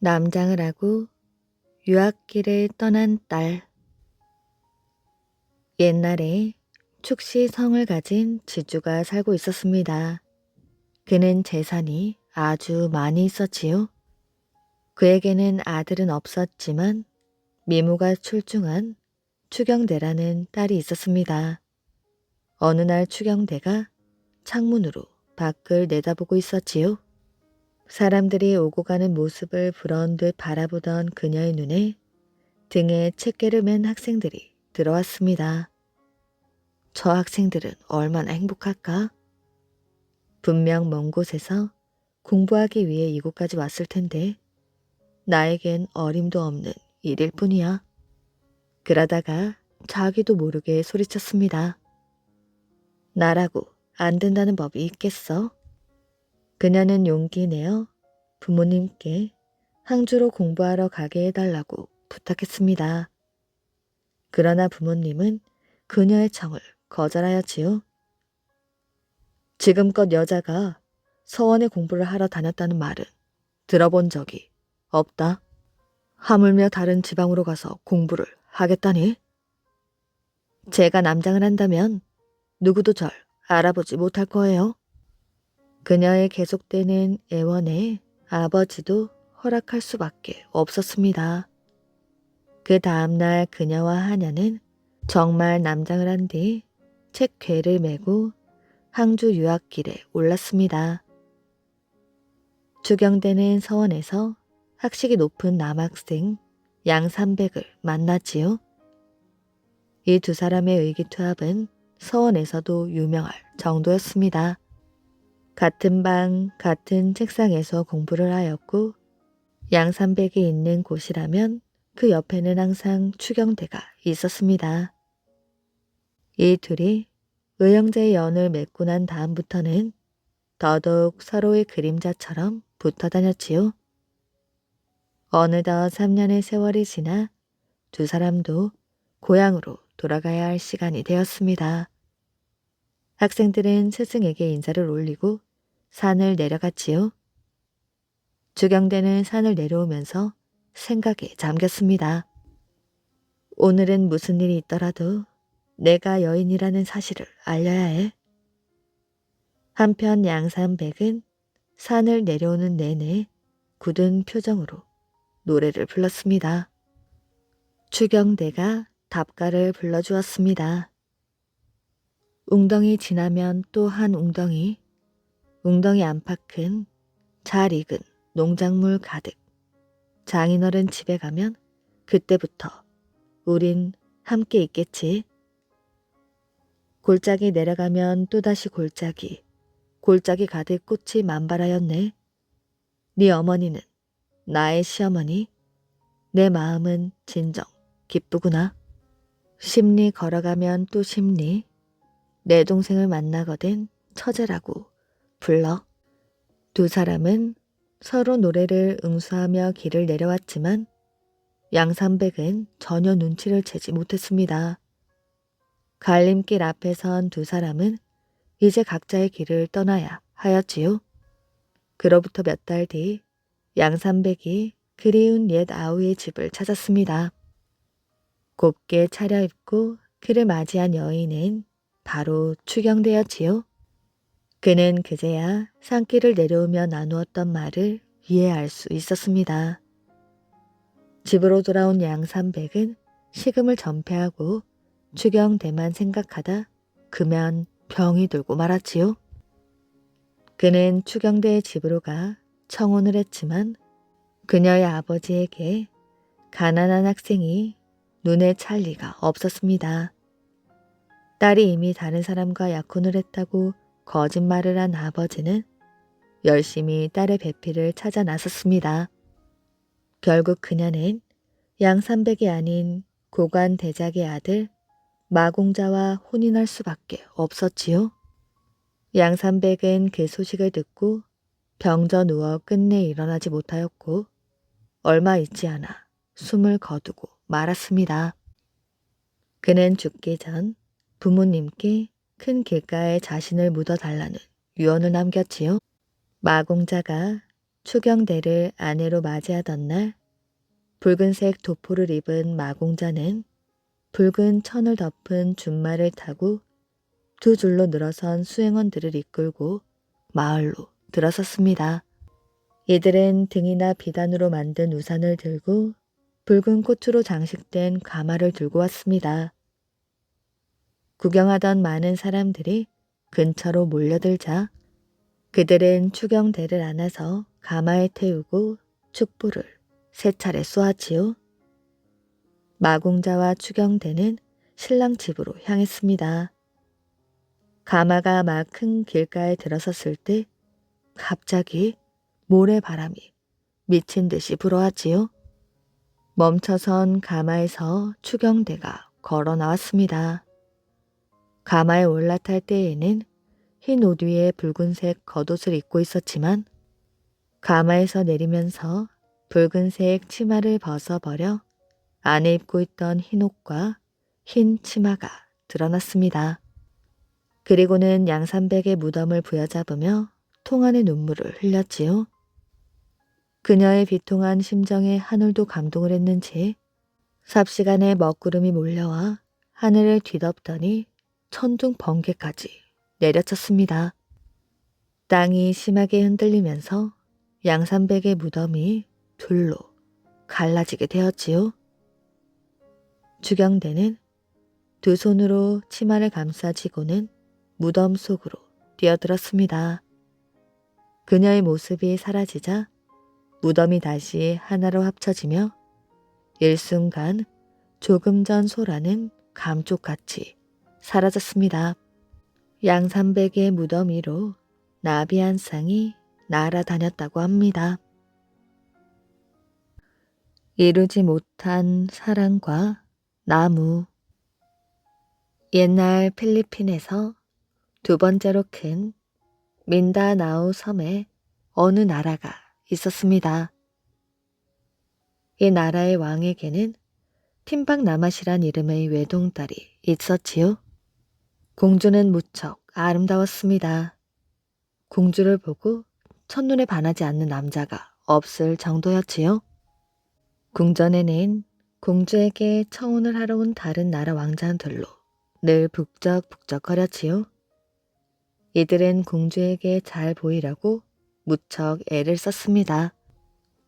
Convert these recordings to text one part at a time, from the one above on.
남장을 하고 유학길을 떠난 딸. 옛날에 축시 성을 가진 지주가 살고 있었습니다. 그는 재산이 아주 많이 있었지요. 그에게는 아들은 없었지만 미모가 출중한 추경대라는 딸이 있었습니다. 어느 날 추경대가 창문으로 밖을 내다보고 있었지요. 사람들이 오고 가는 모습을 부러운 듯 바라보던 그녀의 눈에 등에 책게를 맨 학생들이 들어왔습니다. 저 학생들은 얼마나 행복할까? 분명 먼 곳에서 공부하기 위해 이곳까지 왔을 텐데 나에겐 어림도 없는 일일 뿐이야. 그러다가 자기도 모르게 소리쳤습니다. 나라고 안 된다는 법이 있겠어? 그녀는 용기 내어 부모님께 항주로 공부하러 가게 해달라고 부탁했습니다. 그러나 부모님은 그녀의 청을 거절하였지요. 지금껏 여자가 서원에 공부를 하러 다녔다는 말은 들어본 적이 없다. 하물며 다른 지방으로 가서 공부를 하겠다니? 제가 남장을 한다면 누구도 절 알아보지 못할 거예요. 그녀의 계속되는 애원에 아버지도 허락할 수밖에 없었습니다. 그 다음날 그녀와 하녀는 정말 남장을 한 뒤 책궤를 메고 항주 유학길에 올랐습니다. 추경대는 서원에서 학식이 높은 남학생 양삼백을 만났지요. 이 두 사람의 의기투합은 서원에서도 유명할 정도였습니다. 같은 방, 같은 책상에서 공부를 하였고 양삼백이 있는 곳이라면 그 옆에는 항상 추경대가 있었습니다. 이 둘이 의형제의 연을 맺고 난 다음부터는 더더욱 서로의 그림자처럼 붙어 다녔지요. 어느덧 3년의 세월이 지나 두 사람도 고향으로 돌아가야 할 시간이 되었습니다. 학생들은 스승에게 인사를 올리고 산을 내려갔지요. 주경대는 산을 내려오면서 생각에 잠겼습니다. 오늘은 무슨 일이 있더라도 내가 여인이라는 사실을 알려야 해. 한편 양산백은 산을 내려오는 내내 굳은 표정으로 노래를 불렀습니다. 추경대가 답가를 불러주었습니다. 웅덩이 지나면 또 한 웅덩이, 웅덩이 안팎은 잘 익은 농작물 가득. 장인어른 집에 가면 그때부터 우린 함께 있겠지. 골짜기 내려가면 또다시 골짜기, 골짜기 가득 꽃이 만발하였네. 네 어머니는 나의 시어머니, 내 마음은 진정 기쁘구나. 심리 걸어가면 또 심리, 내 동생을 만나거든 처제라고 불러. 두 사람은 서로 노래를 응수하며 길을 내려왔지만 양삼백은 전혀 눈치를 채지 못했습니다. 갈림길 앞에 선 두 사람은 이제 각자의 길을 떠나야 하였지요. 그로부터 몇 달 뒤 양삼백이 그리운 옛 아우의 집을 찾았습니다. 곱게 차려입고 그를 맞이한 여인은 바로 추경대였지요. 그는 그제야 산길을 내려오며 나누었던 말을 이해할 수 있었습니다. 집으로 돌아온 양삼백은 식음을 전폐하고 추경대만 생각하다 그만 병이 들고 말았지요. 그는 추경대의 집으로 가 청혼을 했지만 그녀의 아버지에게 가난한 학생이 눈에 찰 리가 없었습니다. 딸이 이미 다른 사람과 약혼을 했다고 거짓말을 한 아버지는 열심히 딸의 배필을 찾아 나섰습니다. 결국 그녀는 양삼백이 아닌 고관 대작의 아들 마공자와 혼인할 수밖에 없었지요. 양삼백은 그 소식을 듣고 병져 누워 끝내 일어나지 못하였고 얼마 있지 않아 숨을 거두고 말았습니다. 그는 죽기 전 부모님께 큰 길가에 자신을 묻어달라는 유언을 남겼지요. 마공자가 추경대를 아내로 맞이하던 날 붉은색 도포를 입은 마공자는 붉은 천을 덮은 준말을 타고 두 줄로 늘어선 수행원들을 이끌고 마을로 들어섰습니다. 이들은 등이나 비단으로 만든 우산을 들고 붉은 꽃으로 장식된 가마를 들고 왔습니다. 구경하던 많은 사람들이 근처로 몰려들자 그들은 추경대를 안아서 가마에 태우고 축불을 세 차례 쏘았지요. 마공자와 추경대는 신랑 집으로 향했습니다. 가마가 막 큰 길가에 들어섰을 때 갑자기 모래바람이 미친 듯이 불어왔지요. 멈춰선 가마에서 추경대가 걸어 나왔습니다. 가마에 올라탈 때에는 흰 옷 위에 붉은색 겉옷을 입고 있었지만 가마에서 내리면서 붉은색 치마를 벗어버려 안에 입고 있던 흰 옷과 흰 치마가 드러났습니다. 그리고는 양산백의 무덤을 부여잡으며 통한의 눈물을 흘렸지요. 그녀의 비통한 심정에 하늘도 감동을 했는지 삽시간에 먹구름이 몰려와 하늘을 뒤덮더니 천둥 번개까지 내려쳤습니다. 땅이 심하게 흔들리면서 양산백의 무덤이 둘로 갈라지게 되었지요. 추경대는 두 손으로 치마를 감싸쥐고는 무덤 속으로 뛰어들었습니다. 그녀의 모습이 사라지자 무덤이 다시 하나로 합쳐지며 일순간 조금 전 소라는 감쪽같이 사라졌습니다. 양산백의 무덤 위로 나비 한 쌍이 날아다녔다고 합니다. 이루지 못한 사랑과 나무. 옛날 필리핀에서 두 번째로 큰 민다나오 섬에 어느 나라가 있었습니다. 이 나라의 왕에게는 팀박나맛이란 이름의 외동딸이 있었지요. 공주는 무척 아름다웠습니다. 공주를 보고 첫눈에 반하지 않는 남자가 없을 정도였지요. 궁전에는 공주에게 청혼을 하러 온 다른 나라 왕자들로 늘 북적북적거렸지요. 이들은 공주에게 잘 보이려고 무척 애를 썼습니다.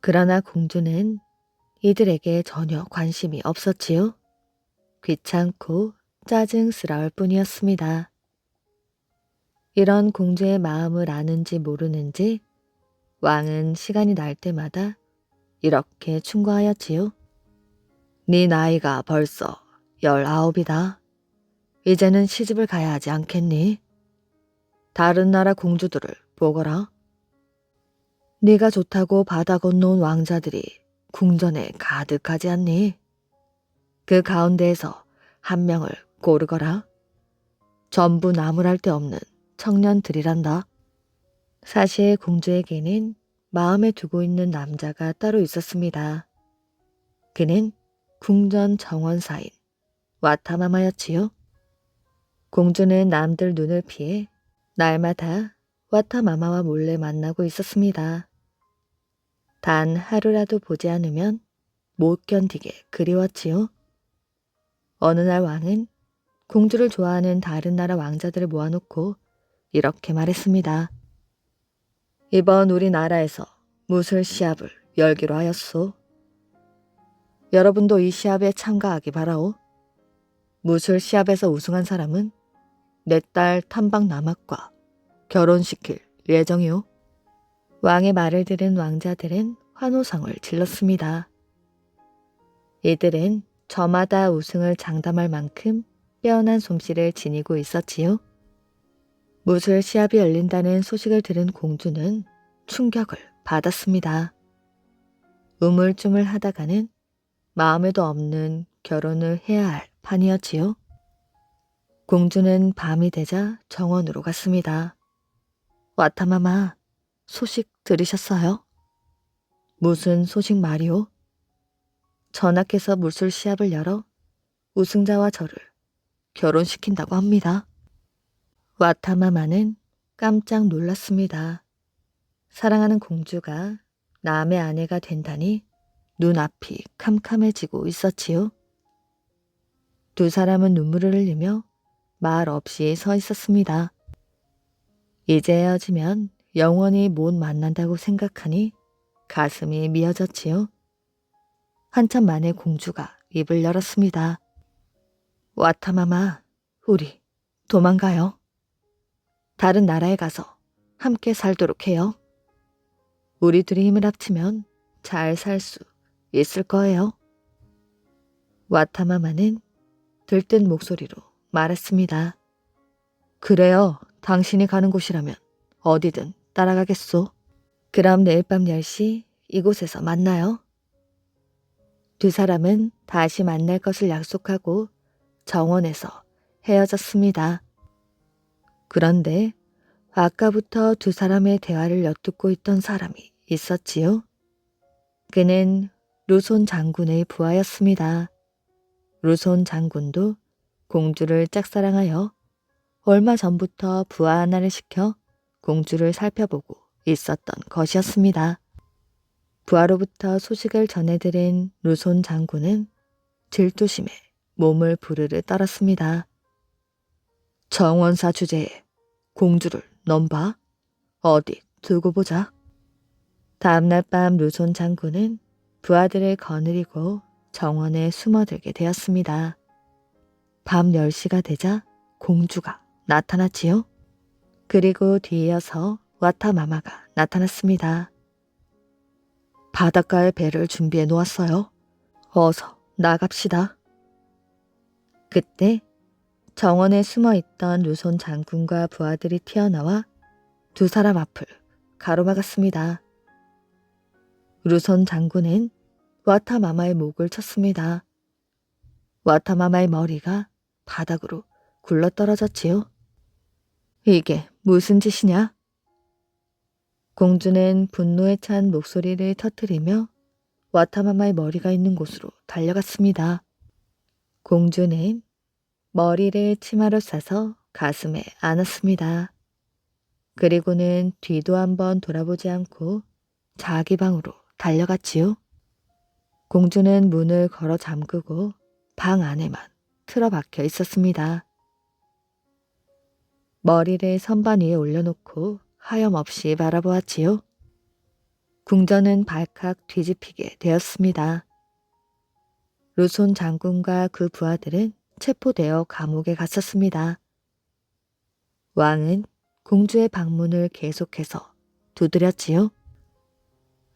그러나 공주는 이들에게 전혀 관심이 없었지요. 귀찮고 짜증스러울 뿐이었습니다. 이런 공주의 마음을 아는지 모르는지 왕은 시간이 날 때마다 이렇게 충고하였지요. 네 나이가 벌써 19이다. 이제는 시집을 가야 하지 않겠니? 다른 나라 공주들을 보거라. 네가 좋다고 바다 건너온 왕자들이 궁전에 가득하지 않니? 그 가운데에서 한 명을 고르거라. 전부 나무랄 데 없는 청년들이란다. 사실 공주에게는 마음에 두고 있는 남자가 따로 있었습니다. 그는 궁전 정원사인 와타마마였지요. 공주는 남들 눈을 피해 날마다 와타마마와 몰래 만나고 있었습니다. 단 하루라도 보지 않으면 못 견디게 그리웠지요. 어느 날 왕은 공주를 좋아하는 다른 나라 왕자들을 모아놓고 이렇게 말했습니다. 이번 우리나라에서 무술 시합을 열기로 하였소. 여러분도 이 시합에 참가하기 바라오. 무술 시합에서 우승한 사람은 내 딸 탐방나맛과 결혼시킬 예정이오. 왕의 말을 들은 왕자들은 환호성을 질렀습니다. 이들은 저마다 우승을 장담할 만큼 빼어난 솜씨를 지니고 있었지요. 무술 시합이 열린다는 소식을 들은 공주는 충격을 받았습니다. 우물쭈물 하다가는 마음에도 없는 결혼을 해야 할 판이었지요. 공주는 밤이 되자 정원으로 갔습니다. 와타마마, 소식 들으셨어요? 무슨 소식 말이오? 전하께서 무술 시합을 열어 우승자와 저를 결혼시킨다고 합니다. 와타마마는 깜짝 놀랐습니다. 사랑하는 공주가 남의 아내가 된다니 눈앞이 캄캄해지고 있었지요. 두 사람은 눈물을 흘리며 말 없이 서 있었습니다. 이제 헤어지면 영원히 못 만난다고 생각하니 가슴이 미어졌지요. 한참 만에 공주가 입을 열었습니다. 와타마마, 우리 도망가요. 다른 나라에 가서 함께 살도록 해요. 우리 둘이 힘을 합치면 잘 살 수 있을 거예요. 와타마마는 들뜬 목소리로 말했습니다. 그래요. 당신이 가는 곳이라면 어디든 따라가겠소. 그럼 내일 밤 10시 이곳에서 만나요. 두 사람은 다시 만날 것을 약속하고 정원에서 헤어졌습니다. 그런데 아까부터 두 사람의 대화를 엿듣고 있던 사람이 있었지요. 그는 루손 장군의 부하였습니다. 루손 장군도 공주를 짝사랑하여 얼마 전부터 부하 하나를 시켜 공주를 살펴보고 있었던 것이었습니다. 부하로부터 소식을 전해들은 루손 장군은 질투심에 몸을 부르르 떨었습니다. 정원사 주제에 공주를 넘봐? 어디 두고 보자. 다음날 밤 루손 장군은 부하들을 거느리고 정원에 숨어들게 되었습니다. 밤 10시가 되자 공주가 나타났지요. 그리고 뒤이어서 와타마마가 나타났습니다. 바닷가에 배를 준비해 놓았어요. 어서 나갑시다. 그때 정원에 숨어있던 루손 장군과 부하들이 튀어나와 두 사람 앞을 가로막았습니다. 루손 장군은 와타마마의 목을 쳤습니다. 와타마마의 머리가 바닥으로 굴러떨어졌지요. 이게 무슨 짓이냐? 공주는 분노에 찬 목소리를 터뜨리며 와타마마의 머리가 있는 곳으로 달려갔습니다. 공주는 머리를 치마로 싸서 가슴에 안았습니다. 그리고는 뒤도 한번 돌아보지 않고 자기 방으로 달려갔지요. 공주는 문을 걸어 잠그고 방 안에만 틀어박혀 있었습니다. 머리를 선반 위에 올려놓고 하염없이 바라보았지요. 궁전은 발칵 뒤집히게 되었습니다. 루손 장군과 그 부하들은 체포되어 감옥에 갔었습니다. 왕은 공주의 방문을 계속해서 두드렸지요.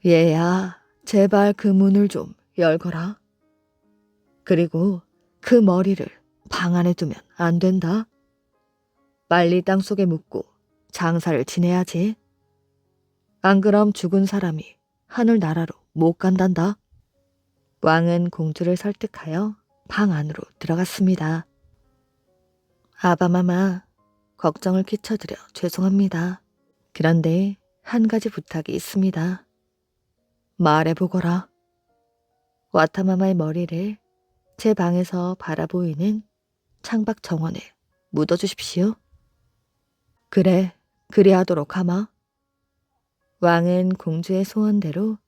얘야, 제발 그 문을 좀 열거라. 그리고 그 머리를 방 안에 두면 안 된다. 빨리 땅속에 묻고 장사를 지내야지. 안 그럼 죽은 사람이 하늘나라로 못 간단다. 왕은 공주를 설득하여 방 안으로 들어갔습니다. 아바마마, 걱정을 끼쳐드려 죄송합니다. 그런데 한 가지 부탁이 있습니다. 말해보거라. 와타마마의 머리를 제 방에서 바라보이는 창밖 정원에 묻어주십시오. 그래, 그리하도록 하마. 왕은 공주의 소원대로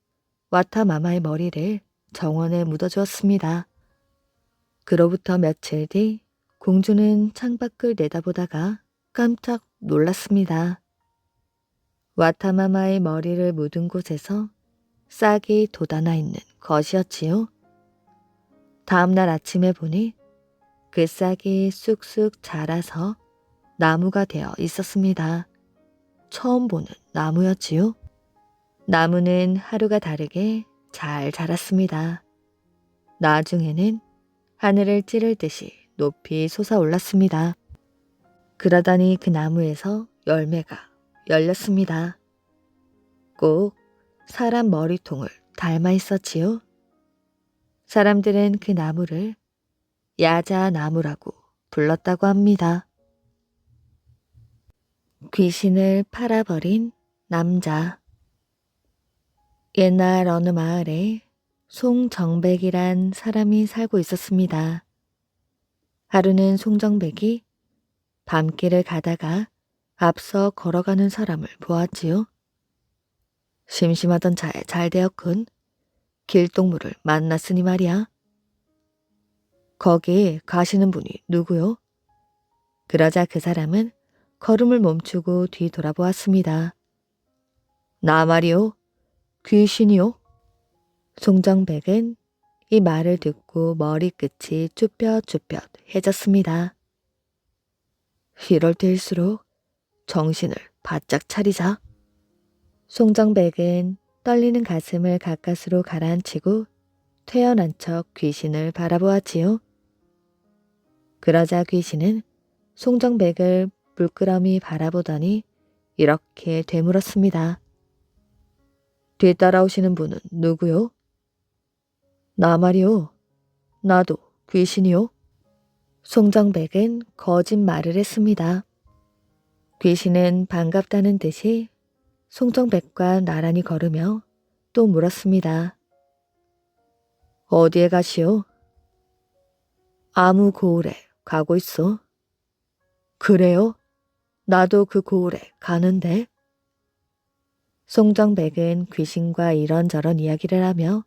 와타마마의 머리를 정원에 묻어주었습니다. 그로부터 며칠 뒤 공주는 창밖을 내다보다가 깜짝 놀랐습니다. 와타마마의 머리를 묻은 곳에서 싹이 돋아나 있는 것이었지요. 다음날 아침에 보니 그 싹이 쑥쑥 자라서 나무가 되어 있었습니다. 처음 보는 나무였지요. 나무는 하루가 다르게 잘 자랐습니다. 나중에는 하늘을 찌를 듯이 높이 솟아올랐습니다. 그러다니 그 나무에서 열매가 열렸습니다. 꼭 사람 머리통을 닮아 있었지요. 사람들은 그 나무를 야자나무라고 불렀다고 합니다. 귀신을 팔아버린 남자. 옛날 어느 마을에 송정백이란 사람이 살고 있었습니다. 하루는 송정백이 밤길을 가다가 앞서 걸어가는 사람을 보았지요. 심심하던 차에 잘 되었군. 길동무를 만났으니 말이야. 거기 가시는 분이 누구요? 그러자 그 사람은 걸음을 멈추고 뒤돌아보았습니다. 나 말이요. 귀신이요. 송정백은 이 말을 듣고 머리끝이 쭈뼛쭈뼛해졌습니다. 이럴 때일수록 정신을 바짝 차리자. 송정백은 떨리는 가슴을 가까스로 가라앉히고 퇴연한 척 귀신을 바라보았지요. 그러자 귀신은 송정백을 물끄러미 바라보더니 이렇게 되물었습니다. 뒤따라오시는 분은 누구요? 나 말이요. 나도 귀신이요. 송정백은 거짓말을 했습니다. 귀신은 반갑다는 듯이 송정백과 나란히 걸으며 또 물었습니다. 어디에 가시오? 아무 고을에 가고 있어. 그래요? 나도 그 고을에 가는데. 송정백은 귀신과 이런저런 이야기를 하며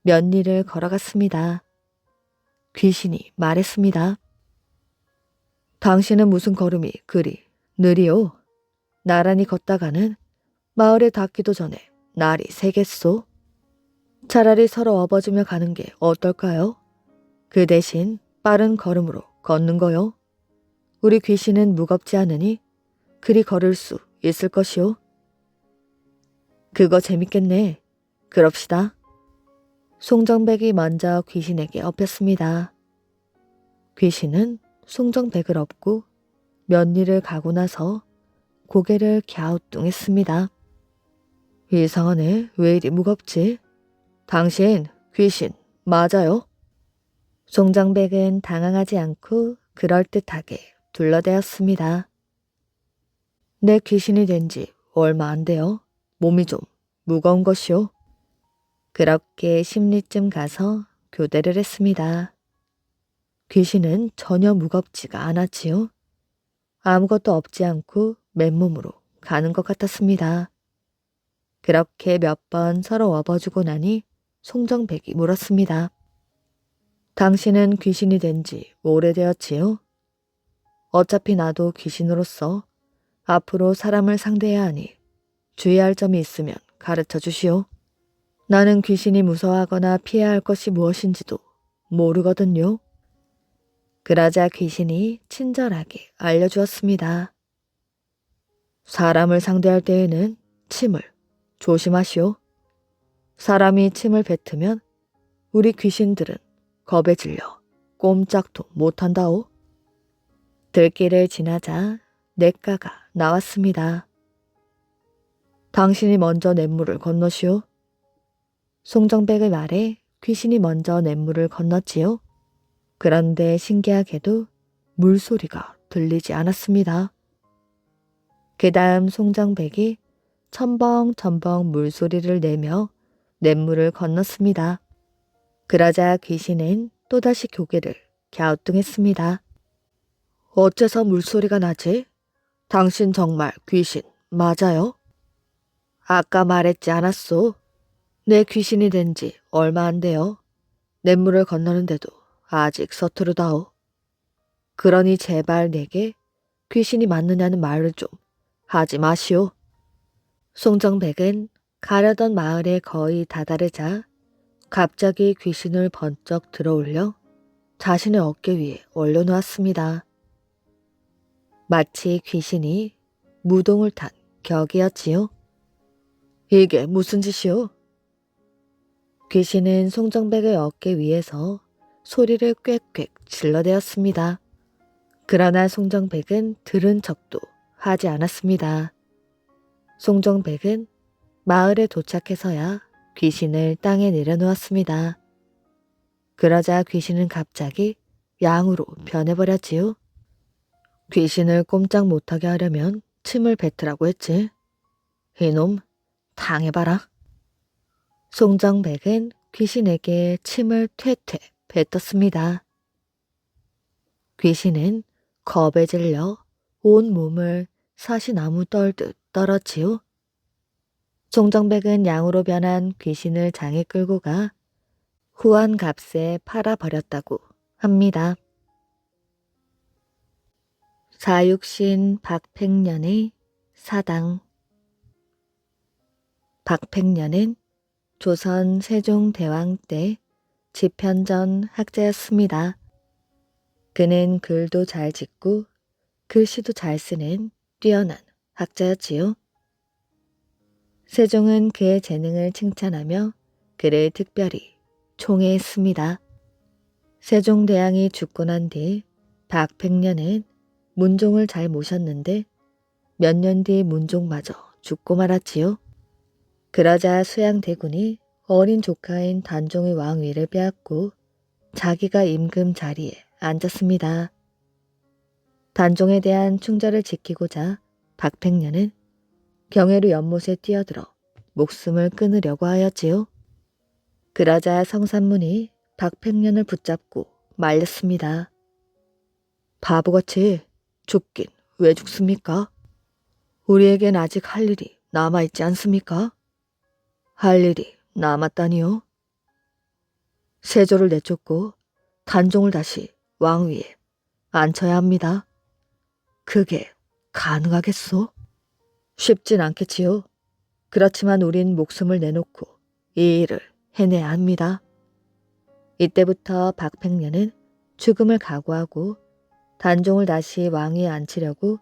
몇 리를 걸어갔습니다. 귀신이 말했습니다. 당신은 무슨 걸음이 그리 느리오? 나란히 걷다가는 마을에 닿기도 전에 날이 새겠소. 차라리 서로 업어주며 가는 게 어떨까요? 그 대신 빠른 걸음으로 걷는 거요. 우리 귀신은 무겁지 않으니 그리 걸을 수 있을 것이오. 그거 재밌겠네. 그럽시다. 송정백이 먼저 귀신에게 업혔습니다. 귀신은 송정백을 업고 몇 리를 가고 나서 고개를 갸우뚱했습니다. 이상하네. 왜 이리 무겁지? 당신 귀신 맞아요? 송정백은 당황하지 않고 그럴듯하게 둘러대었습니다. 내 귀신이 된 지 얼마 안 돼요. 몸이 좀 무거운 것이요. 그렇게 10리쯤 가서 교대를 했습니다. 귀신은 전혀 무겁지가 않았지요. 아무것도 없지 않고 맨몸으로 가는 것 같았습니다. 그렇게 몇 번 서로 업어주고 나니 송정백이 물었습니다. 당신은 귀신이 된 지 오래되었지요? 어차피 나도 귀신으로서 앞으로 사람을 상대해야 하니 주의할 점이 있으면 가르쳐 주시오. 나는 귀신이 무서워하거나 피해야 할 것이 무엇인지도 모르거든요. 그러자 귀신이 친절하게 알려주었습니다. 사람을 상대할 때에는 침을 조심하시오. 사람이 침을 뱉으면 우리 귀신들은 겁에 질려 꼼짝도 못한다오. 들길을 지나자 냇가가 나왔습니다. 당신이 먼저 냇물을 건너시오. 송정백의 말에 귀신이 먼저 냇물을 건넜지요. 그런데 신기하게도 물소리가 들리지 않았습니다. 그 다음 송정백이 첨벙첨벙 물소리를 내며 냇물을 건넜습니다. 그러자 귀신은 또다시 고개를 갸우뚱했습니다. 어째서 물소리가 나지? 당신 정말 귀신 맞아요? 아까 말했지 않았소? 내 귀신이 된 지 얼마 안 돼요. 냇물을 건너는데도 아직 서투르다오. 그러니 제발 내게 귀신이 맞느냐는 말을 좀 하지 마시오. 송정백은 가려던 마을에 거의 다다르자 갑자기 귀신을 번쩍 들어올려 자신의 어깨 위에 올려놓았습니다. 마치 귀신이 무동을 탄 격이었지요. 이게 무슨 짓이오? 귀신은 송정백의 어깨 위에서 소리를 꽥꽥 질러대었습니다. 그러나 송정백은 들은 척도 하지 않았습니다. 송정백은 마을에 도착해서야 귀신을 땅에 내려놓았습니다. 그러자 귀신은 갑자기 양으로 변해버렸지요. 귀신을 꼼짝 못하게 하려면 침을 뱉으라고 했지. 이놈 당해봐라. 송정백은 귀신에게 침을 퇴퇴 뱉었습니다. 귀신은 겁에 질려 온 몸을 사시나무 떨듯 떨었지요. 송정백은 양으로 변한 귀신을 장에 끌고 가 후한 값에 팔아버렸다고 합니다. 사육신 박팽년의 사당. 박팽년은 조선 세종대왕 때 집현전 학자였습니다. 그는 글도 잘 짓고 글씨도 잘 쓰는 뛰어난 학자였지요. 세종은 그의 재능을 칭찬하며 그를 특별히 총애했습니다. 세종대왕이 죽고 난 뒤 박팽년은 문종을 잘 모셨는데 몇 년 뒤 문종마저 죽고 말았지요. 그러자 수양대군이 어린 조카인 단종의 왕위를 빼앗고 자기가 임금 자리에 앉았습니다. 단종에 대한 충절을 지키고자 박팽년은 경회로 연못에 뛰어들어 목숨을 끊으려고 하였지요. 그러자 성산문이 박팽년을 붙잡고 말렸습니다. 바보같이 죽긴 왜 죽습니까? 우리에겐 아직 할 일이 남아있지 않습니까? 할 일이 남았다니요? 세조를 내쫓고 단종을 다시 왕위에 앉혀야 합니다. 그게 가능하겠소? 쉽진 않겠지요. 그렇지만 우린 목숨을 내놓고 이 일을 해내야 합니다. 이때부터 박팽년은 죽음을 각오하고 단종을 다시 왕위에 앉히려고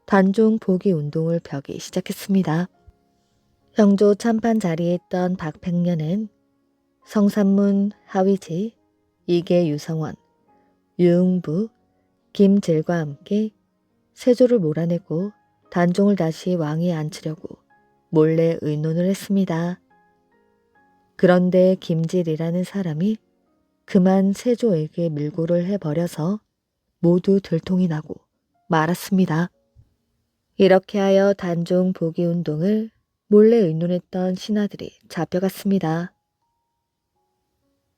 단종 복위 운동을 펴기 시작했습니다. 형조 참판 자리에 있던 박팽년은 성산문, 하위지, 이계 유성원, 유흥부, 김질과 함께 세조를 몰아내고 단종을 다시 왕위에 앉히려고 몰래 의논을 했습니다. 그런데 김질이라는 사람이 그만 세조에게 밀고를 해버려서 모두 들통이 나고 말았습니다. 이렇게 하여 단종 복위 운동을 몰래 의논했던 신하들이 잡혀갔습니다.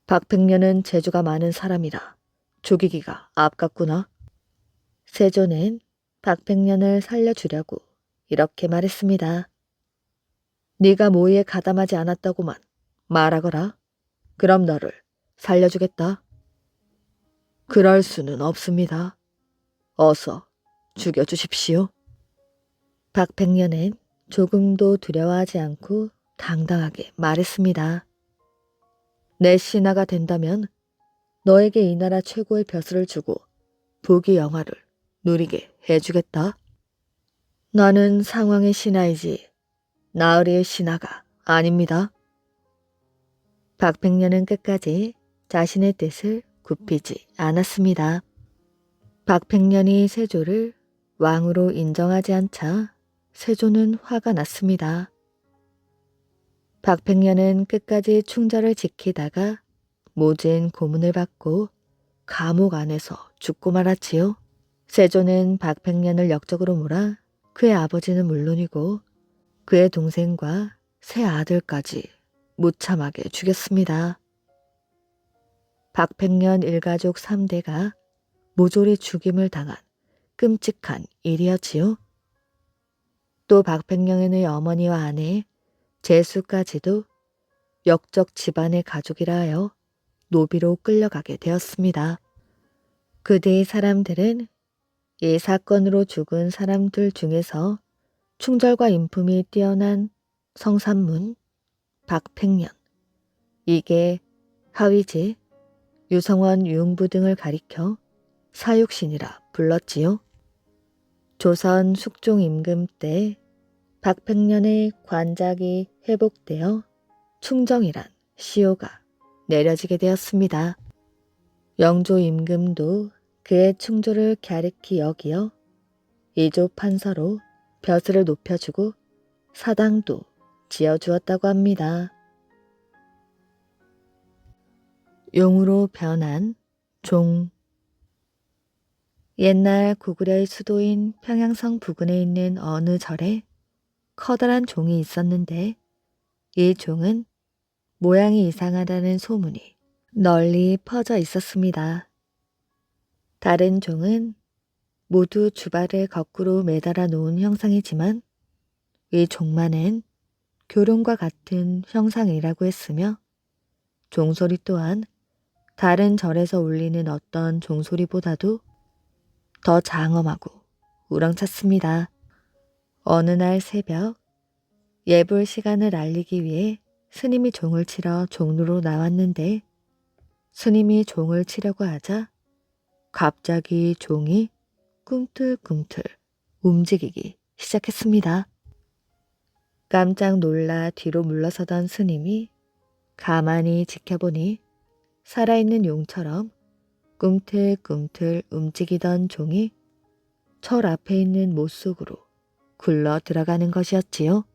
박팽년은 재주가 많은 사람이라 죽이기가 아깝구나. 세조는 박팽년을 살려주려고 이렇게 말했습니다. 네가 모의에 가담하지 않았다고만 말하거라. 그럼 너를 살려주겠다. 그럴 수는 없습니다. 어서 죽여주십시오. 박팽년은 조금도 두려워하지 않고 당당하게 말했습니다. 내 신하가 된다면 너에게 이 나라 최고의 벼슬을 주고 부귀 영화를 누리게 해주겠다. 나는 상왕의 신하이지 나으리의 신하가 아닙니다. 박팽년은 끝까지 자신의 뜻을 굽히지 않았습니다. 박팽년이 세조를 왕으로 인정하지 않자 세조는 화가 났습니다. 박팽년은 끝까지 충절을 지키다가 모진 고문을 받고 감옥 안에서 죽고 말았지요. 세조는 박팽년을 역적으로 몰아 그의 아버지는 물론이고 그의 동생과 세 아들까지 무참하게 죽였습니다. 박팽년 일가족 3대가 모조리 죽임을 당한 끔찍한 일이었지요. 또 박팽년의 어머니와 아내, 제수까지도 역적 집안의 가족이라 하여 노비로 끌려가게 되었습니다. 그 뒤 사람들은 이 사건으로 죽은 사람들 중에서 충절과 인품이 뛰어난 성산문, 박팽년, 이계, 하위지, 유성원, 유흥부 등을 가리켜 사육신이라 불렀지요. 조선 숙종 임금 때 박팽년의 관작이 회복되어 충정이란 시호가 내려지게 되었습니다. 영조 임금도 그의 충조를 갸륵히 여기어 이조 판서로 벼슬을 높여주고 사당도 지어주었다고 합니다. 용으로 변한 종. 옛날 고구려의 수도인 평양성 부근에 있는 어느 절에 커다란 종이 있었는데 이 종은 모양이 이상하다는 소문이 널리 퍼져 있었습니다. 다른 종은 모두 주발을 거꾸로 매달아 놓은 형상이지만 이 종만은 교룡과 같은 형상이라고 했으며 종소리 또한 다른 절에서 울리는 어떤 종소리보다도 더 장엄하고 우렁찼습니다. 어느 날 새벽 예불 시간을 알리기 위해 스님이 종을 치러 종로로 나왔는데 스님이 종을 치려고 하자 갑자기 종이 꿈틀꿈틀 움직이기 시작했습니다. 깜짝 놀라 뒤로 물러서던 스님이 가만히 지켜보니 살아있는 용처럼 꿈틀꿈틀 움직이던 종이 철 앞에 있는 못 속으로 굴러 들어가는 것이었지요.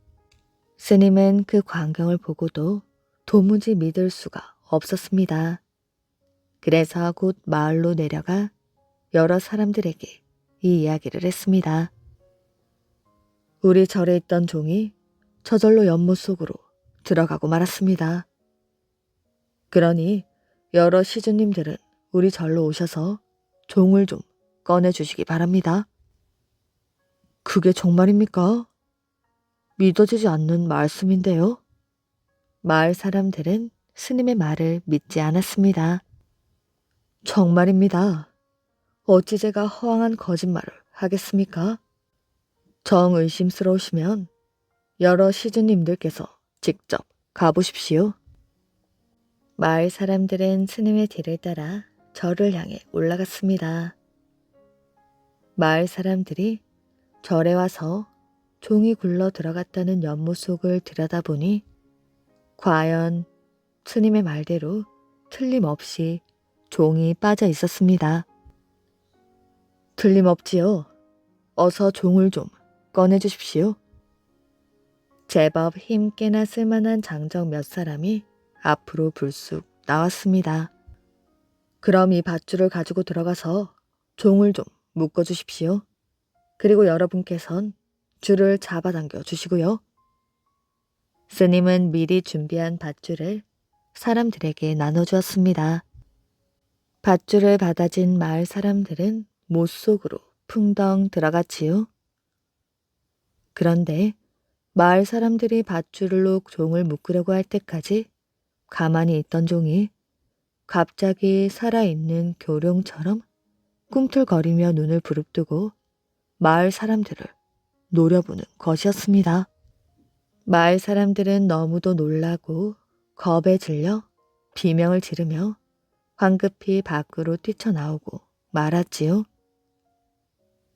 스님은 그 광경을 보고도 도무지 믿을 수가 없었습니다. 그래서 곧 마을로 내려가 여러 사람들에게 이 이야기를 했습니다. 우리 절에 있던 종이 저절로 연못 속으로 들어가고 말았습니다. 그러니 여러 시주님들은 우리 절로 오셔서 종을 좀 꺼내주시기 바랍니다. 그게 정말입니까? 믿어지지 않는 말씀인데요. 마을 사람들은 스님의 말을 믿지 않았습니다. 정말입니다. 어찌 제가 허황한 거짓말을 하겠습니까? 정 의심스러우시면 여러 시주님들께서 직접 가보십시오. 마을 사람들은 스님의 뒤를 따라 절을 향해 올라갔습니다. 마을 사람들이 절에 와서 종이 굴러 들어갔다는 연못 속을 들여다보니 과연 스님의 말대로 틀림없이 종이 빠져 있었습니다. 틀림없지요. 어서 종을 좀 꺼내주십시오. 제법 힘께나 쓸만한 장정 몇 사람이 앞으로 불쑥 나왔습니다. 그럼 이 밧줄을 가지고 들어가서 종을 좀 묶어주십시오. 그리고 여러분께선 줄을 잡아당겨 주시고요. 스님은 미리 준비한 밧줄을 사람들에게 나눠주었습니다. 밧줄을 받아진 마을 사람들은 못 속으로 풍덩 들어갔지요. 그런데 마을 사람들이 밧줄로 종을 묶으려고 할 때까지 가만히 있던 종이 갑자기 살아있는 교룡처럼 꿈틀거리며 눈을 부릅뜨고 마을 사람들을 노려보는 것이었습니다. 마을 사람들은 너무도 놀라고 겁에 질려 비명을 지르며 황급히 밖으로 뛰쳐나오고 말았지요.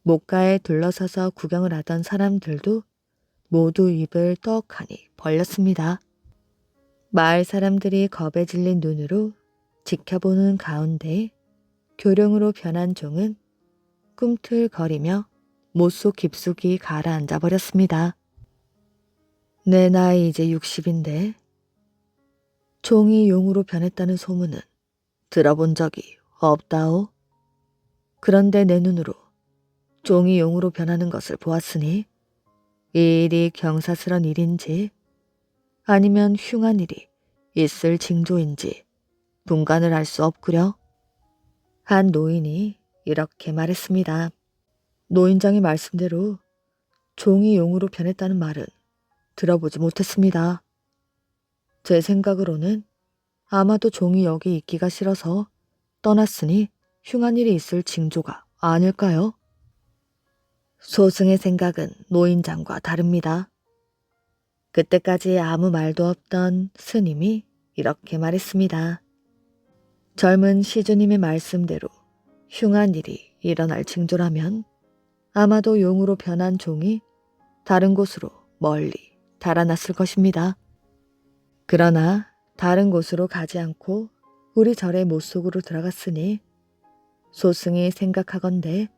목가에 둘러서서 구경을 하던 사람들도 모두 입을 떡하니 벌렸습니다. 마을 사람들이 겁에 질린 눈으로 지켜보는 가운데 교룡으로 변한 종은 꿈틀거리며 못속 깊숙이 가라앉아 버렸습니다. 내 나이 이제 60인데 종이 용으로 변했다는 소문은 들어본 적이 없다오. 그런데 내 눈으로 종이 용으로 변하는 것을 보았으니 이 일이 경사스런 일인지 아니면 흉한 일이 있을 징조인지 분간을 할 수 없구려. 한 노인이 이렇게 말했습니다. 노인장의 말씀대로 종이 용으로 변했다는 말은 들어보지 못했습니다. 제 생각으로는 아마도 종이 여기 있기가 싫어서 떠났으니 흉한 일이 있을 징조가 아닐까요? 소승의 생각은 노인장과 다릅니다. 그때까지 아무 말도 없던 스님이 이렇게 말했습니다. 젊은 시주님의 말씀대로 흉한 일이 일어날 징조라면 아마도 용으로 변한 종이 다른 곳으로 멀리 달아났을 것입니다. 그러나 다른 곳으로 가지 않고 우리 절의 못 속으로 들어갔으니 소승이 생각하건대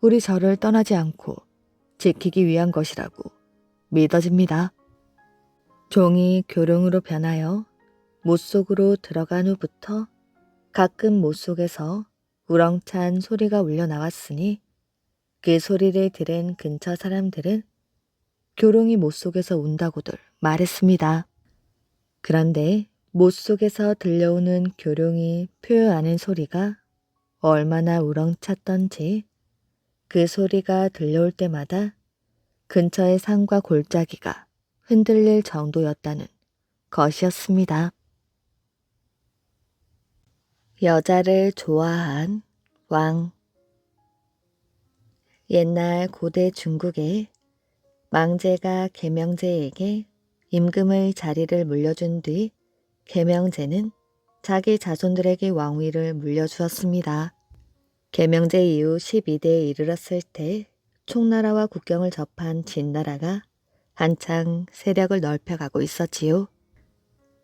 우리 절을 떠나지 않고 지키기 위한 것이라고 믿어집니다. 종이 교룡으로 변하여 못 속으로 들어간 후부터 가끔 못 속에서 우렁찬 소리가 울려 나왔으니 그 소리를 들은 근처 사람들은 교룡이 못 속에서 운다고들 말했습니다. 그런데 못 속에서 들려오는 교룡이 표효하는 소리가 얼마나 우렁찼던지 그 소리가 들려올 때마다 근처의 산과 골짜기가 흔들릴 정도였다는 것이었습니다. 여자를 좋아한 왕. 옛날 고대 중국에 망제가 계명제에게 임금의 자리를 물려준 뒤 계명제는 자기 자손들에게 왕위를 물려주었습니다. 계명제 이후 12대에 이르렀을 때 총나라와 국경을 접한 진나라가 한창 세력을 넓혀가고 있었지요.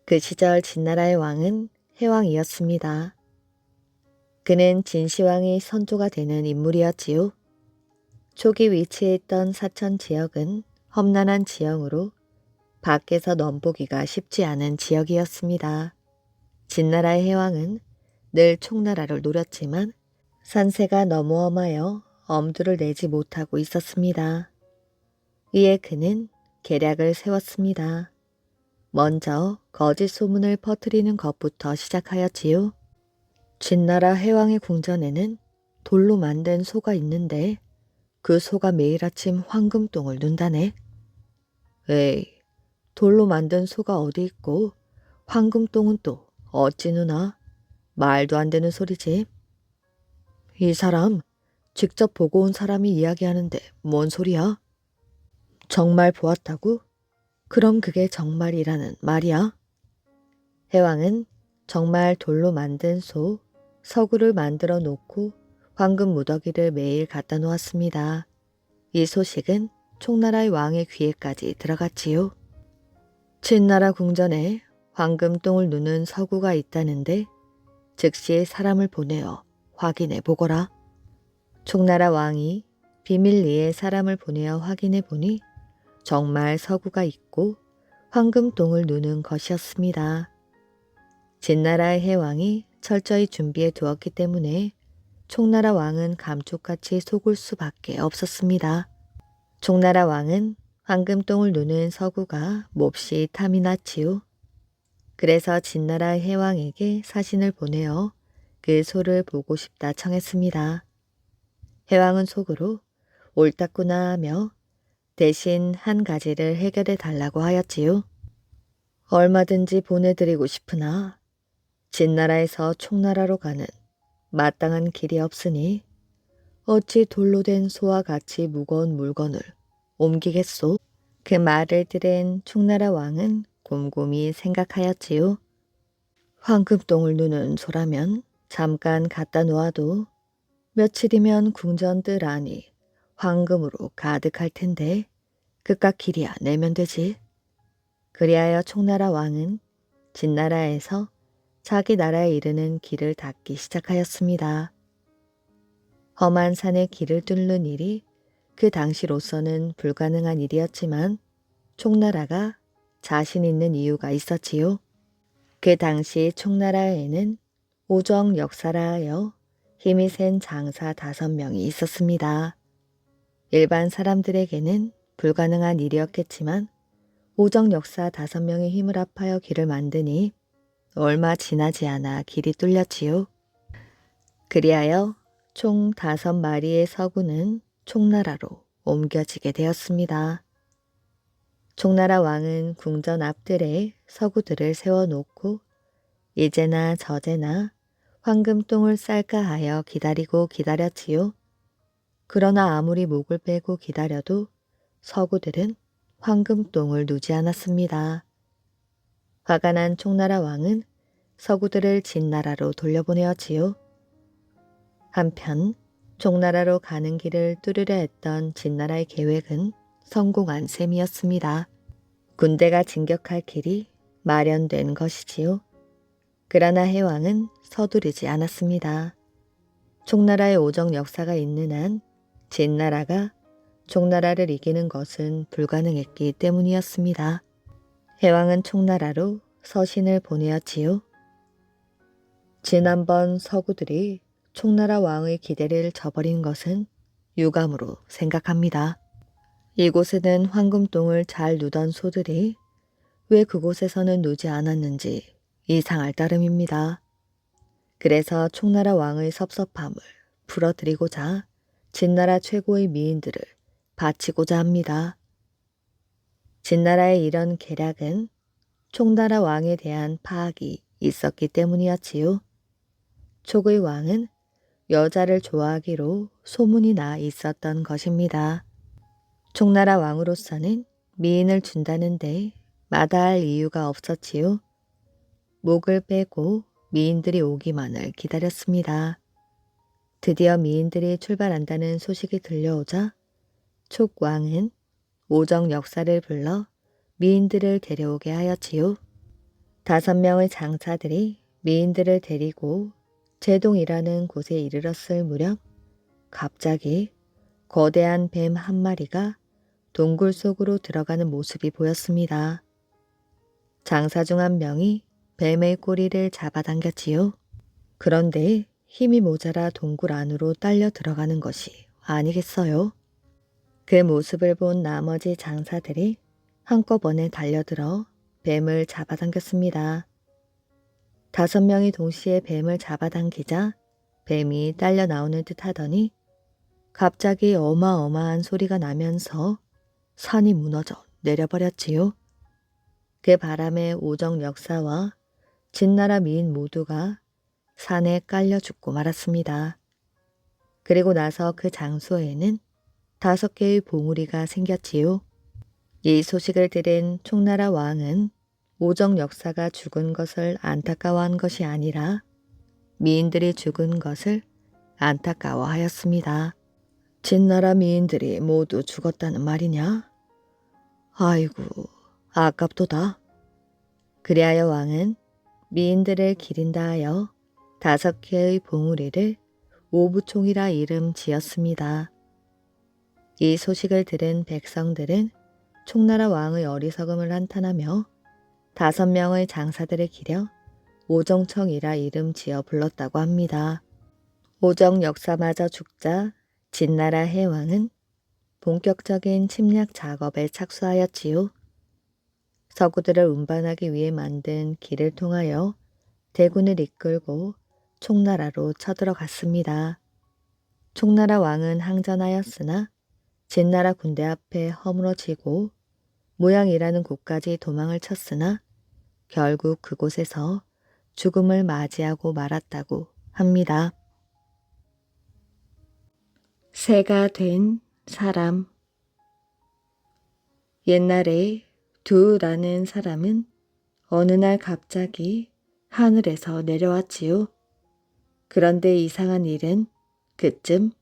그 시절 진나라의 왕은 해왕이었습니다. 그는 진시황의 선조가 되는 인물이었지요. 초기 위치해 있던 사천 지역은 험난한 지형으로 밖에서 넘보기가 쉽지 않은 지역이었습니다. 진나라의 해왕은 늘 총나라를 노렸지만 산세가 너무 험하여 엄두를 내지 못하고 있었습니다. 이에 그는 계략을 세웠습니다. 먼저 거짓 소문을 퍼뜨리는 것부터 시작하였지요. 진나라 해왕의 궁전에는 돌로 만든 소가 있는데 그 소가 매일 아침 황금똥을 눈다네. 에이, 돌로 만든 소가 어디 있고 황금똥은 또 어찌 누나? 말도 안 되는 소리지. 이 사람 직접 보고 온 사람이 이야기하는데 뭔 소리야? 정말 보았다고? 그럼 그게 정말이라는 말이야? 해왕은 정말 돌로 만든 소, 서구를 만들어 놓고 황금 무더기를 매일 갖다 놓았습니다. 이 소식은 총나라의 왕의 귀에까지 들어갔지요. 진나라 궁전에 황금똥을 누는 서구가 있다는데 즉시 사람을 보내어 확인해 보거라. 총나라 왕이 비밀리에 사람을 보내어 확인해 보니 정말 서구가 있고 황금똥을 누는 것이었습니다. 진나라의 해왕이 철저히 준비해 두었기 때문에 총나라 왕은 감쪽같이 속을 수밖에 없었습니다. 총나라 왕은 황금똥을 누는 서구가 몹시 탐이 났지요. 그래서 진나라 해왕에게 사신을 보내어 그 소를 보고 싶다 청했습니다. 해왕은 속으로 옳았구나 하며 대신 한 가지를 해결해 달라고 하였지요. 얼마든지 보내드리고 싶으나 진나라에서 총나라로 가는 마땅한 길이 없으니 어찌 돌로 된 소와 같이 무거운 물건을 옮기겠소? 그 말을 들은 총나라 왕은 곰곰이 생각하였지요. 황금똥을 누는 소라면 잠깐 갖다 놓아도 며칠이면 궁전 뜰 안이 황금으로 가득할 텐데 그깟 길이야 내면 되지. 그리하여 총나라 왕은 진나라에서 자기 나라에 이르는 길을 닫기 시작하였습니다. 험한 산의 길을 뚫는 일이 그 당시로서는 불가능한 일이었지만 총나라가 자신 있는 이유가 있었지요. 그 당시 총나라에는 오정 역사라 하여 힘이 센 장사 5명이 있었습니다. 일반 사람들에게는 불가능한 일이었겠지만 오정 역사 5명의 힘을 합하여 길을 만드니 얼마 지나지 않아 길이 뚫렸지요. 그리하여 총 5마리의 서구는 총나라로 옮겨지게 되었습니다. 총나라 왕은 궁전 앞들에 서구들을 세워놓고 이제나 저제나 황금똥을 쌀까 하여 기다리고 기다렸지요. 그러나 아무리 목을 빼고 기다려도 서구들은 황금똥을 누지 않았습니다. 화가 난 총나라 왕은 서구들을 진나라로 돌려보내었지요. 한편 총나라로 가는 길을 뚫으려 했던 진나라의 계획은 성공한 셈이었습니다. 군대가 진격할 길이 마련된 것이지요. 그러나 해왕은 서두르지 않았습니다. 총나라의 오정 역사가 있는 한 진나라가 총나라를 이기는 것은 불가능했기 때문이었습니다. 해왕은 총나라로 서신을 보내었지요. 지난번 서구들이 총나라 왕의 기대를 저버린 것은 유감으로 생각합니다. 이곳에는 황금똥을 잘 누던 소들이 왜 그곳에서는 누지 않았는지 이상할 따름입니다. 그래서 총나라 왕의 섭섭함을 풀어드리고자 진나라 최고의 미인들을 바치고자 합니다. 진나라의 이런 계략은 촉나라 왕에 대한 파악이 있었기 때문이었지요. 촉의 왕은 여자를 좋아하기로 소문이 나 있었던 것입니다. 촉나라 왕으로서는 미인을 준다는데 마다할 이유가 없었지요. 목을 빼고 미인들이 오기만을 기다렸습니다. 드디어 미인들이 출발한다는 소식이 들려오자 촉 왕은 오정 역사를 불러 미인들을 데려오게 하였지요. 5명의 장사들이 미인들을 데리고 제동이라는 곳에 이르렀을 무렵 갑자기 거대한 뱀 한 마리가 동굴 속으로 들어가는 모습이 보였습니다. 장사 중 한 명이 뱀의 꼬리를 잡아당겼지요. 그런데 힘이 모자라 동굴 안으로 딸려 들어가는 것이 아니겠어요? 그 모습을 본 나머지 장사들이 한꺼번에 달려들어 뱀을 잡아당겼습니다. 5명이 동시에 뱀을 잡아당기자 뱀이 딸려 나오는 듯 하더니 갑자기 어마어마한 소리가 나면서 산이 무너져 내려버렸지요. 그 바람에 오정 역사와 진나라 미인 모두가 산에 깔려 죽고 말았습니다. 그리고 나서 그 장소에는 5개의 봉우리가 생겼지요. 이 소식을 들은 촉나라 왕은 오정 역사가 죽은 것을 안타까워한 것이 아니라 미인들이 죽은 것을 안타까워하였습니다. 진나라 미인들이 모두 죽었다는 말이냐? 아이고, 아깝도다. 그리하여 왕은 미인들을 기린다 하여 5개의 봉우리를 오부총이라 이름 지었습니다. 이 소식을 들은 백성들은 촉나라 왕의 어리석음을 한탄하며 5명의 장사들을 기려 오정청이라 이름 지어 불렀다고 합니다. 오정 역사마저 죽자 진나라 해왕은 본격적인 침략 작업에 착수하였지요. 서구들을 운반하기 위해 만든 길을 통하여 대군을 이끌고 촉나라로 쳐들어갔습니다. 촉나라 왕은 항전하였으나 진나라 군대 앞에 허물어지고 모양이라는 곳까지 도망을 쳤으나 결국 그곳에서 죽음을 맞이하고 말았다고 합니다. 새가 된 사람. 옛날에 두라는 사람은 어느 날 갑자기 하늘에서 내려왔지요. 그런데 이상한 일은 그쯤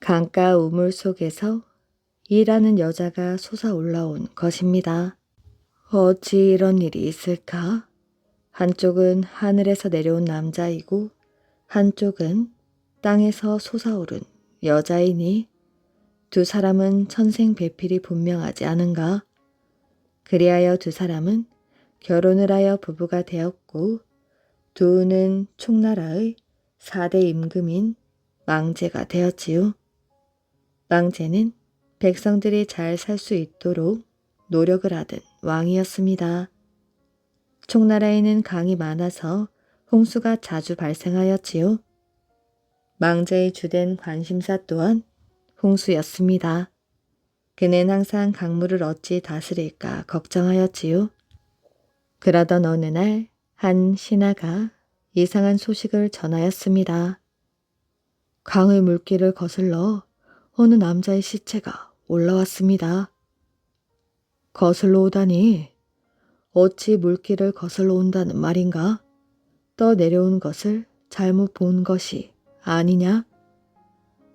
강가 우물 속에서 이라는 여자가 솟아올라온 것입니다. 어찌 이런 일이 있을까? 한쪽은 하늘에서 내려온 남자이고 한쪽은 땅에서 솟아오른 여자이니 두 사람은 천생배필이 분명하지 않은가? 그리하여 두 사람은 결혼을 하여 부부가 되었고 두우는 촉나라의 4대 임금인 망제가 되었지요. 망제는 백성들이 잘 살 수 있도록 노력을 하던 왕이었습니다. 촉나라에는 강이 많아서 홍수가 자주 발생하였지요. 망제의 주된 관심사 또한 홍수였습니다. 그는 항상 강물을 어찌 다스릴까 걱정하였지요. 그러던 어느 날 한 신하가 이상한 소식을 전하였습니다. 강의 물길을 거슬러 어느 남자의 시체가 올라왔습니다. 거슬러 오다니 어찌 물길을 거슬러 온다는 말인가? 떠 내려온 것을 잘못 본 것이 아니냐?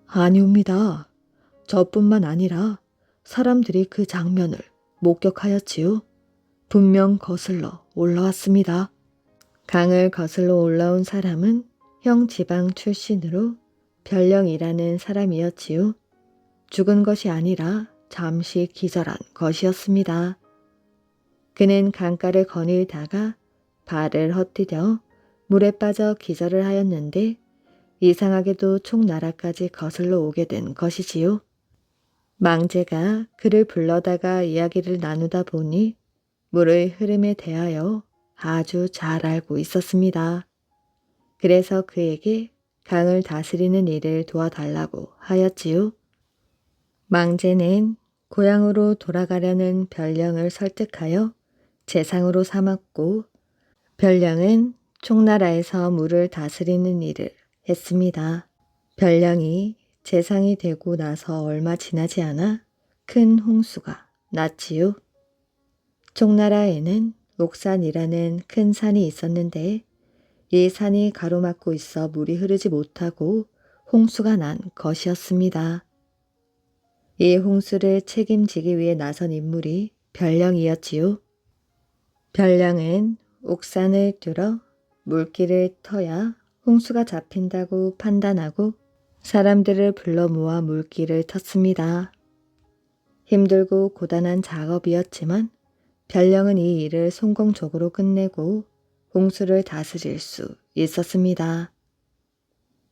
아니옵니다. 저뿐만 아니라 사람들이 그 장면을 목격하였지요. 분명 거슬러 올라왔습니다. 강을 거슬러 올라온 사람은 형 지방 출신으로 별령이라는 사람이었지요. 죽은 것이 아니라 잠시 기절한 것이었습니다. 그는 강가를 거닐다가 발을 헛디뎌 물에 빠져 기절을 하였는데 이상하게도 촉나라까지 거슬러 오게 된 것이지요. 망제가 그를 불러다가 이야기를 나누다 보니 물의 흐름에 대하여 아주 잘 알고 있었습니다. 그래서 그에게 강을 다스리는 일을 도와달라고 하였지요. 망제는 고향으로 돌아가려는 별령을 설득하여 재상으로 삼았고 별령은 총나라에서 물을 다스리는 일을 했습니다. 별령이 재상이 되고 나서 얼마 지나지 않아 큰 홍수가 났지요. 총나라에는 옥산이라는 큰 산이 있었는데 이 산이 가로막고 있어 물이 흐르지 못하고 홍수가 난 것이었습니다. 이 홍수를 책임지기 위해 나선 인물이 별령이었지요. 별령은 옥산을 뚫어 물길을 터야 홍수가 잡힌다고 판단하고 사람들을 불러 모아 물길을 텄습니다. 힘들고 고단한 작업이었지만 별령은 이 일을 성공적으로 끝내고 홍수를 다스릴 수 있었습니다.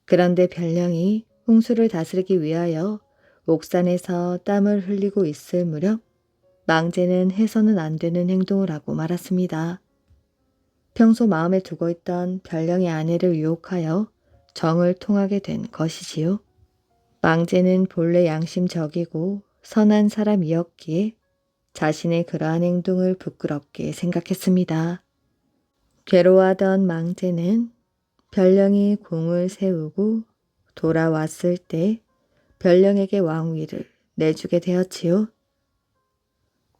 그런데 별령이 홍수를 다스리기 위하여 옥산에서 땀을 흘리고 있을 무렵 망제는 해서는 안 되는 행동을 하고 말았습니다. 평소 마음에 두고 있던 별령의 아내를 유혹하여 정을 통하게 된 것이지요. 망제는 본래 양심적이고 선한 사람이었기에 자신의 그러한 행동을 부끄럽게 생각했습니다. 괴로워하던 망제는 별령이 공을 세우고 돌아왔을 때 별령에게 왕위를 내주게 되었지요.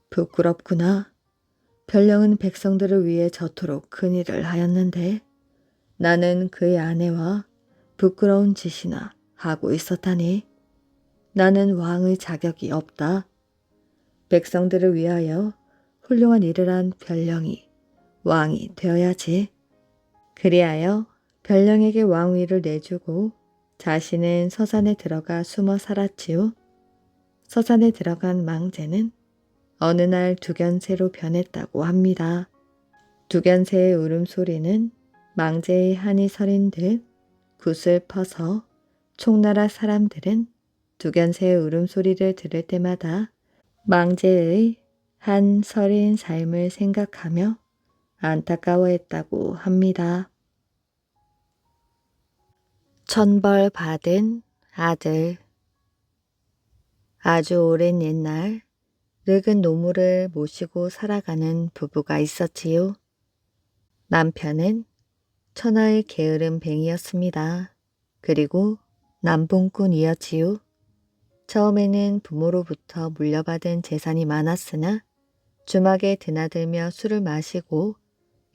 부끄럽구나. 별령은 백성들을 위해 저토록 큰 일을 하였는데 나는 그의 아내와 부끄러운 짓이나 하고 있었다니. 나는 왕의 자격이 없다. 백성들을 위하여 훌륭한 일을 한 별령이 왕이 되어야지. 그리하여 별령에게 왕위를 내주고 자신은 서산에 들어가 숨어 살았지요. 서산에 들어간 망제는 어느 날 두견새로 변했다고 합니다. 두견새의 울음소리는 망제의 한이 서린 듯 굿을 퍼서 총나라 사람들은 두견새의 울음소리를 들을 때마다 망제의 한 서린 삶을 생각하며 안타까워했다고 합니다. 천벌 받은 아들. 아주 오랜 옛날 늙은 노모를 모시고 살아가는 부부가 있었지요. 남편은 천하의 게으른 뱅이였습니다. 그리고 남봉꾼이었지요. 처음에는 부모로부터 물려받은 재산이 많았으나 주막에 드나들며 술을 마시고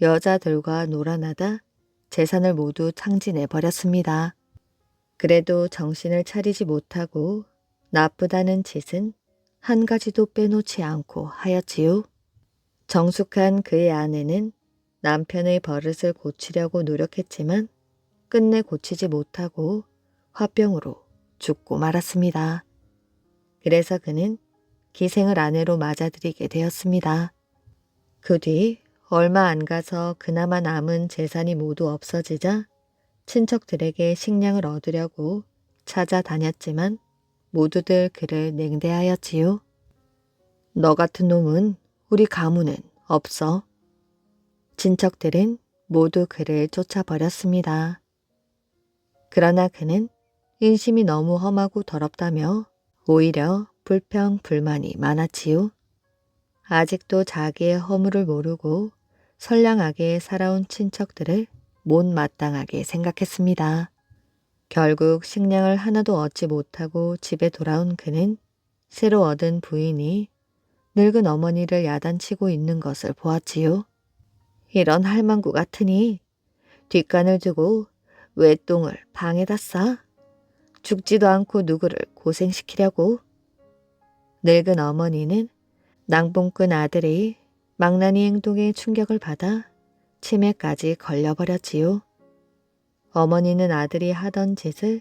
여자들과 놀아나다 재산을 모두 탕진해버렸습니다. 그래도 정신을 차리지 못하고 나쁘다는 짓은 한 가지도 빼놓지 않고 하였지요. 정숙한 그의 아내는 남편의 버릇을 고치려고 노력했지만 끝내 고치지 못하고 화병으로 죽고 말았습니다. 그래서 그는 기생을 아내로 맞아들이게 되었습니다. 그 뒤 얼마 안 가서 그나마 남은 재산이 모두 없어지자 친척들에게 식량을 얻으려고 찾아다녔지만 모두들 그를 냉대하였지요. 너 같은 놈은 우리 가문엔 없어. 친척들은 모두 그를 쫓아버렸습니다. 그러나 그는 인심이 너무 험하고 더럽다며 오히려 불평 불만이 많았지요. 아직도 자기의 허물을 모르고 선량하게 살아온 친척들을 못마땅하게 생각했습니다. 결국 식량을 하나도 얻지 못하고 집에 돌아온 그는 새로 얻은 부인이 늙은 어머니를 야단치고 있는 것을 보았지요. 이런 할망구 같으니 뒷간을 두고 왜 똥을 방에다 싸? 죽지도 않고 누구를 고생시키려고? 늙은 어머니는 낭봉꾼 아들이 망나니 행동에 충격을 받아 치매까지 걸려버렸지요. 어머니는 아들이 하던 짓을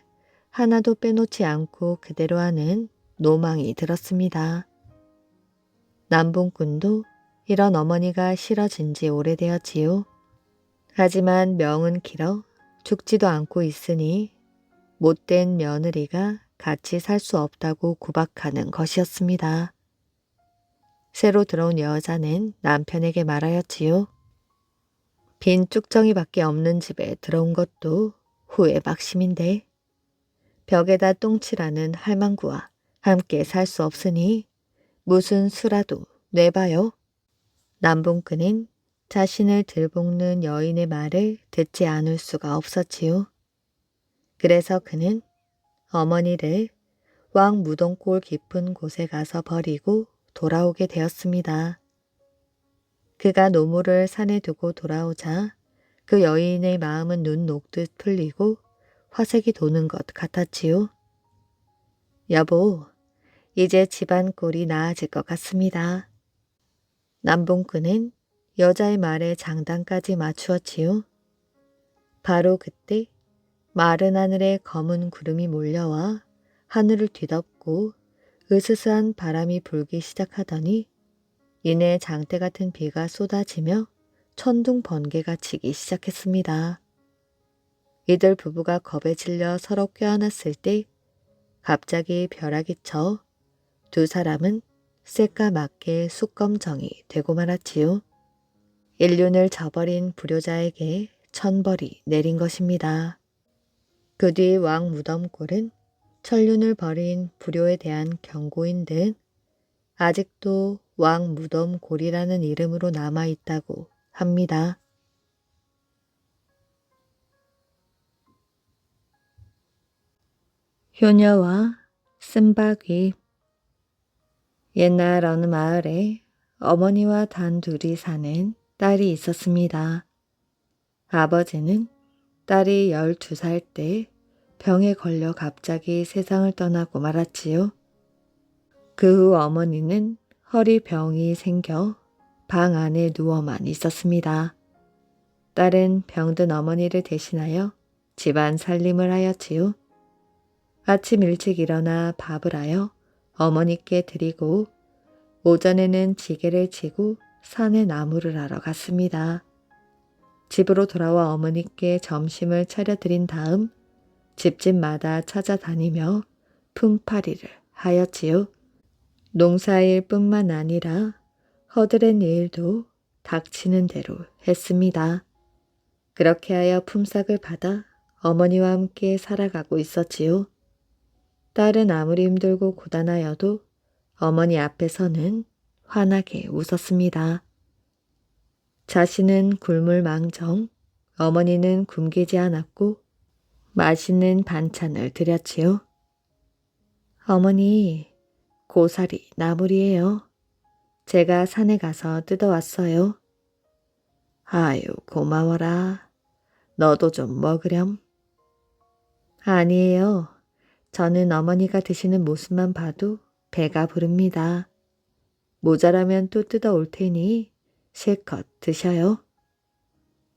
하나도 빼놓지 않고 그대로 하는 노망이 들었습니다. 남봉꾼도 이런 어머니가 싫어진 지 오래되었지요. 하지만 명은 길어 죽지도 않고 있으니 못된 며느리가 같이 살 수 없다고 구박하는 것이었습니다. 새로 들어온 여자는 남편에게 말하였지요. 빈 쭉정이밖에 없는 집에 들어온 것도 후회 막심인데 벽에다 똥칠하는 할망구와 함께 살 수 없으니 무슨 수라도 내봐요. 남봉꾼은 자신을 들볶는 여인의 말을 듣지 않을 수가 없었지요. 그래서 그는 어머니를 왕 무덤골 깊은 곳에 가서 버리고 돌아오게 되었습니다. 그가 노모를 산에 두고 돌아오자 그 여인의 마음은 눈 녹듯 풀리고 화색이 도는 것 같았지요. 여보, 이제 집안 꼴이 나아질 것 같습니다. 남봉꾼은 여자의 말에 장단까지 맞추었지요. 바로 그때 마른 하늘에 검은 구름이 몰려와 하늘을 뒤덮고 으스스한 바람이 불기 시작하더니 이내 장대 같은 비가 쏟아지며 천둥 번개가 치기 시작했습니다. 이들 부부가 겁에 질려 서로 껴안았을 때 갑자기 벼락이 쳐 두 사람은 새까맣게 쑥검정이 되고 말았지요. 인륜을 저버린 불효자에게 천벌이 내린 것입니다. 그 뒤 왕 무덤골은 천륜을 벌인 불효에 대한 경고인 듯 아직도 왕 무덤골이라는 이름으로 남아있다고 합니다. 효녀와 쓴바귀. 옛날 어느 마을에 어머니와 단 둘이 사는 딸이 있었습니다. 아버지는 딸이 12살 때 병에 걸려 갑자기 세상을 떠나고 말았지요. 그 후 어머니는 허리병이 생겨 방 안에 누워만 있었습니다. 딸은 병든 어머니를 대신하여 집안 살림을 하였지요. 아침 일찍 일어나 밥을 하여 어머니께 드리고 오전에는 지게를 치고 산에 나무를 하러 갔습니다. 집으로 돌아와 어머니께 점심을 차려드린 다음 집집마다 찾아다니며 품팔이를 하였지요. 농사일 뿐만 아니라 허드렛 일도 닥치는 대로 했습니다. 그렇게 하여 품삯을 받아 어머니와 함께 살아가고 있었지요. 딸은 아무리 힘들고 고단하여도 어머니 앞에서는 환하게 웃었습니다. 자신은 굶을 망정, 어머니는 굶기지 않았고 맛있는 반찬을 드렸지요. 어머니, 고사리 나물이에요. 제가 산에 가서 뜯어왔어요. 아유, 고마워라. 너도 좀 먹으렴. 아니에요. 저는 어머니가 드시는 모습만 봐도 배가 부릅니다. 모자라면 또 뜯어올 테니 실컷 드셔요.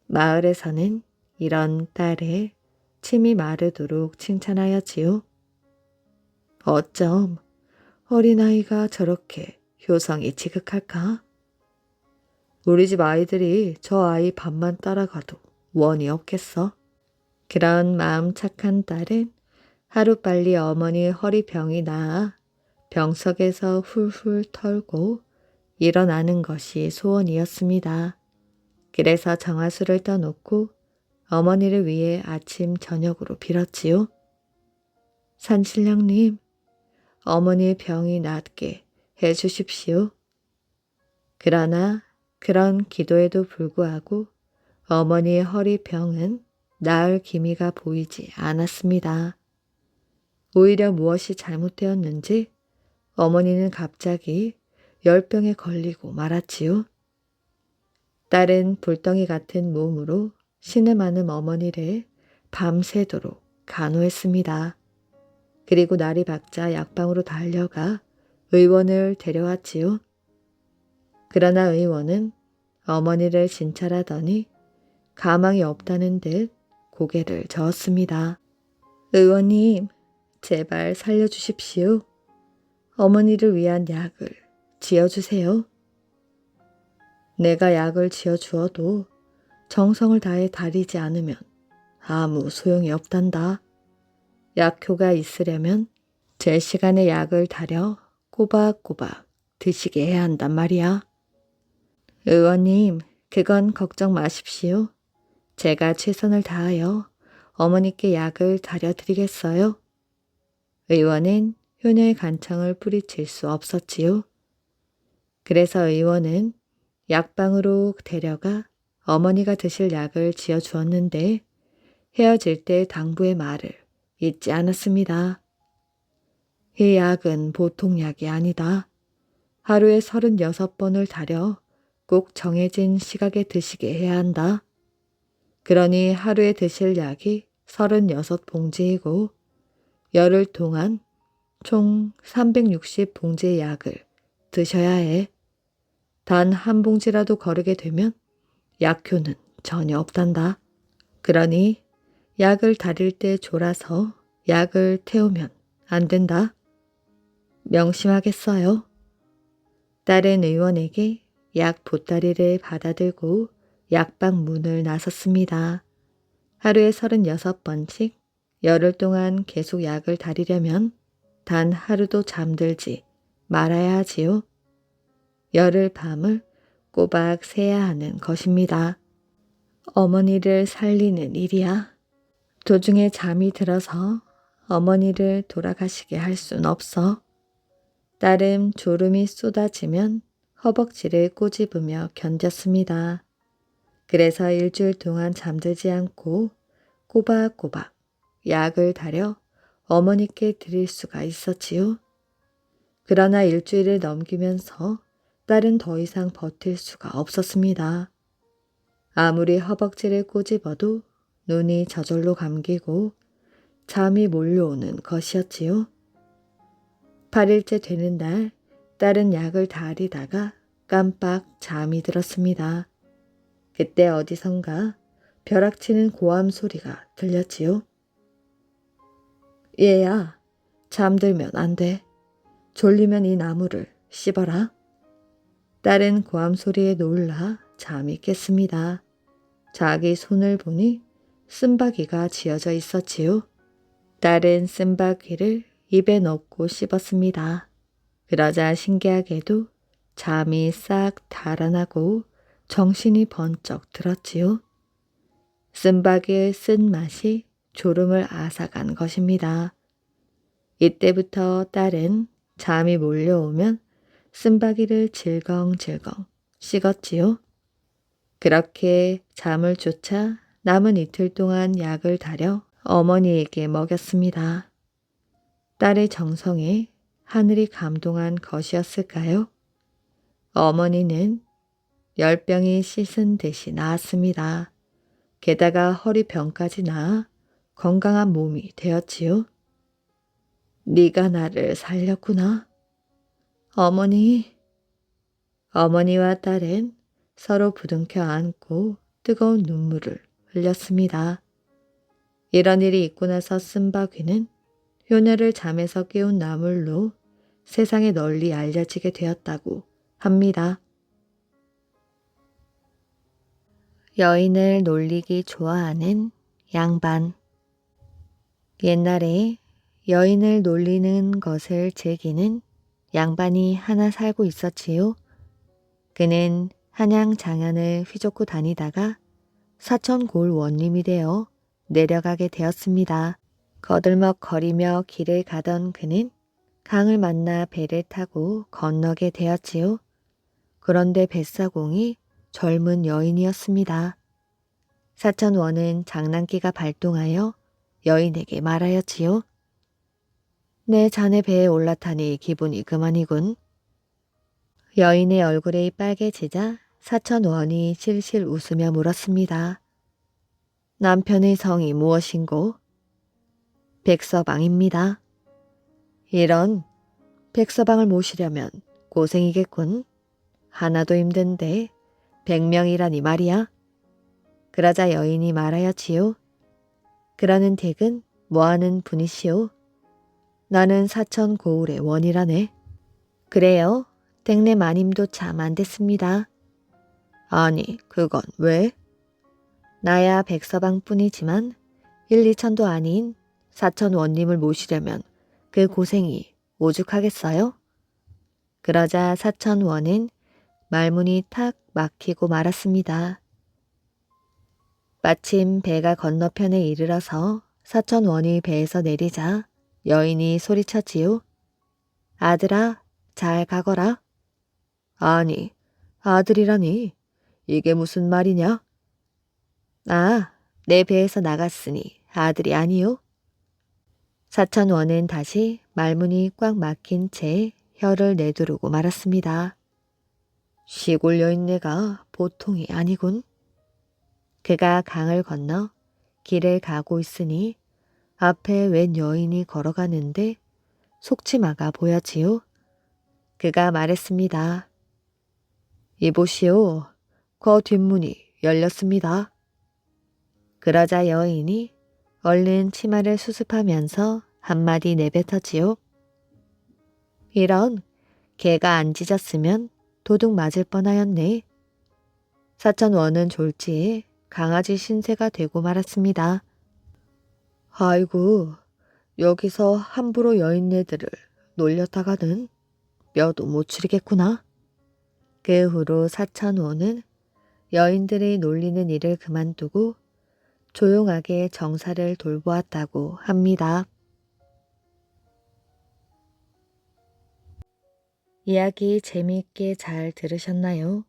마을에서는 이런 딸의 침이 마르도록 칭찬하였지요. 어쩜 어린아이가 저렇게 효성이 지극할까? 우리 집 아이들이 저 아이 밥만 따라가도 원이 없겠어. 그런 마음 착한 딸은 하루빨리 어머니 허리병이 나아 병석에서 훌훌 털고 일어나는 것이 소원이었습니다. 그래서 정화수를 떠놓고 어머니를 위해 아침 저녁으로 빌었지요. 산신령님, 어머니 병이 낫게 해주십시오. 그러나 그런 기도에도 불구하고 어머니의 허리병은 나을 기미가 보이지 않았습니다. 오히려 무엇이 잘못되었는지 어머니는 갑자기 열병에 걸리고 말았지요. 딸은 불덩이 같은 몸으로 신음하는 어머니를 밤새도록 간호했습니다. 그리고 날이 밝자 약방으로 달려가 의원을 데려왔지요. 그러나 의원은 어머니를 진찰하더니 가망이 없다는 듯 고개를 저었습니다. 의원님, 제발 살려주십시오. 어머니를 위한 약을 지어주세요. 내가 약을 지어주어도 정성을 다해 다리지 않으면 아무 소용이 없단다. 약효가 있으려면 제 시간에 약을 다려 꼬박꼬박 드시게 해야 한단 말이야. 의원님, 그건 걱정 마십시오. 제가 최선을 다하여 어머니께 약을 다려드리겠어요. 의원은 효녀의 간청을 뿌리칠 수 없었지요. 그래서 의원은 약방으로 데려가 어머니가 드실 약을 지어 주었는데 헤어질 때 당부의 말을 잊지 않았습니다. 이 약은 보통 약이 아니다. 하루에 36번을 달여 꼭 정해진 시각에 드시게 해야 한다. 그러니 하루에 드실 약이 36봉지이고 열흘 동안 총 360봉지의 약을 드셔야 해. 단 한 봉지라도 거르게 되면 약효는 전혀 없단다. 그러니 약을 다릴 때 졸아서 약을 태우면 안 된다. 명심하겠어요. 딸은 의원에게 약 보따리를 받아들고 약방 문을 나섰습니다. 하루에 36번씩 열흘 동안 계속 약을 다리려면 단 하루도 잠들지 말아야 하지요. 열흘 밤을 꼬박 새야 하는 것입니다. 어머니를 살리는 일이야. 도중에 잠이 들어서 어머니를 돌아가시게 할 순 없어. 딸은 졸음이 쏟아지면 허벅지를 꼬집으며 견뎠습니다. 그래서 일주일 동안 잠들지 않고 꼬박꼬박 약을 다려 어머니께 드릴 수가 있었지요. 그러나 일주일을 넘기면서 딸은 더 이상 버틸 수가 없었습니다. 아무리 허벅지를 꼬집어도 눈이 저절로 감기고 잠이 몰려오는 것이었지요. 8일째 되는 날 딸은 약을 다리다가 깜빡 잠이 들었습니다. 그때 어디선가 벼락치는 고함 소리가 들렸지요. 얘야, 잠들면 안 돼. 졸리면 이 나무를 씹어라. 딸은 고함 소리에 놀라 잠이 깼습니다. 자기 손을 보니 쓴바귀가 쥐어져 있었지요. 딸은 쓴바귀를 입에 넣고 씹었습니다. 그러자 신기하게도 잠이 싹 달아나고 정신이 번쩍 들었지요. 쓴바귀의 쓴맛이 졸음을 앗아간 것입니다. 이때부터 딸은 잠이 몰려오면 쓴바귀를 질겅질겅 씹었지요. 그렇게 잠을 쫓아 남은 이틀 동안 약을 다려 어머니에게 먹였습니다. 딸의 정성에 하늘이 감동한 것이었을까요? 어머니는 열병이 씻은 듯이 나았습니다. 게다가 허리병까지 나아 건강한 몸이 되었지요. 네가 나를 살렸구나. 어머니. 어머니와 딸은 서로 부둥켜 안고 뜨거운 눈물을 흘렸습니다. 이런 일이 있고 나서 쓴바귀는 효녀를 잠에서 깨운 나물로 세상에 널리 알려지게 되었다고 합니다. 여인을 놀리기 좋아하는 양반. 옛날에 여인을 놀리는 것을 즐기는 양반이 하나 살고 있었지요. 그는 한양 장안을 휘젓고 다니다가 사천골 원림이 되어 내려가게 되었습니다. 거들먹거리며 길을 가던 그는 강을 만나 배를 타고 건너게 되었지요. 그런데 뱃사공이 젊은 여인이었습니다. 사천원은 장난기가 발동하여 여인에게 말하였지요. 내 자네 배에 올라타니 기분이 그만이군. 여인의 얼굴이 빨개지자 사천원이 실실 웃으며 물었습니다. 남편의 성이 무엇인고? 백서방입니다. 이런, 백서방을 모시려면 고생이겠군. 하나도 힘든데 100명이라니 말이야. 그러자 여인이 말하였지요. 그러는 댁은 뭐하는 분이시오? 나는 사천 고을의 원이라네. 그래요? 댁내 마님도 참 안 됐습니다. 아니, 그건 왜? 나야 백서방뿐이지만 1, 2천도 아닌 사천 원님을 모시려면 그 고생이 오죽하겠어요? 그러자 사천 원은 말문이 탁 막히고 말았습니다. 마침 배가 건너편에 이르러서 사천 원이 배에서 내리자 여인이 소리쳤지요. 아들아, 잘 가거라. 아니, 아들이라니. 이게 무슨 말이냐? 아, 내 배에서 나갔으니 아들이 아니요. 사천원은 다시 말문이 꽉 막힌 채 혀를 내두르고 말았습니다. 시골 여인네가 보통이 아니군. 그가 강을 건너 길을 가고 있으니 앞에 웬 여인이 걸어가는데 속치마가 보였지요. 그가 말했습니다. 이보시오. 거 뒷문이 열렸습니다. 그러자 여인이 얼른 치마를 수습하면서 한마디 내뱉었지요. 이런, 개가 안 짖었으면 도둑 맞을 뻔하였네. 사천원은 졸지에 강아지 신세가 되고 말았습니다. 아이고, 여기서 함부로 여인네들을 놀렸다가는 뼈도 못 추리겠구나. 그 후로 사천원은 여인들이 놀리는 일을 그만두고 조용하게 정사를 돌보았다고 합니다. 이야기 재미있게 잘 들으셨나요?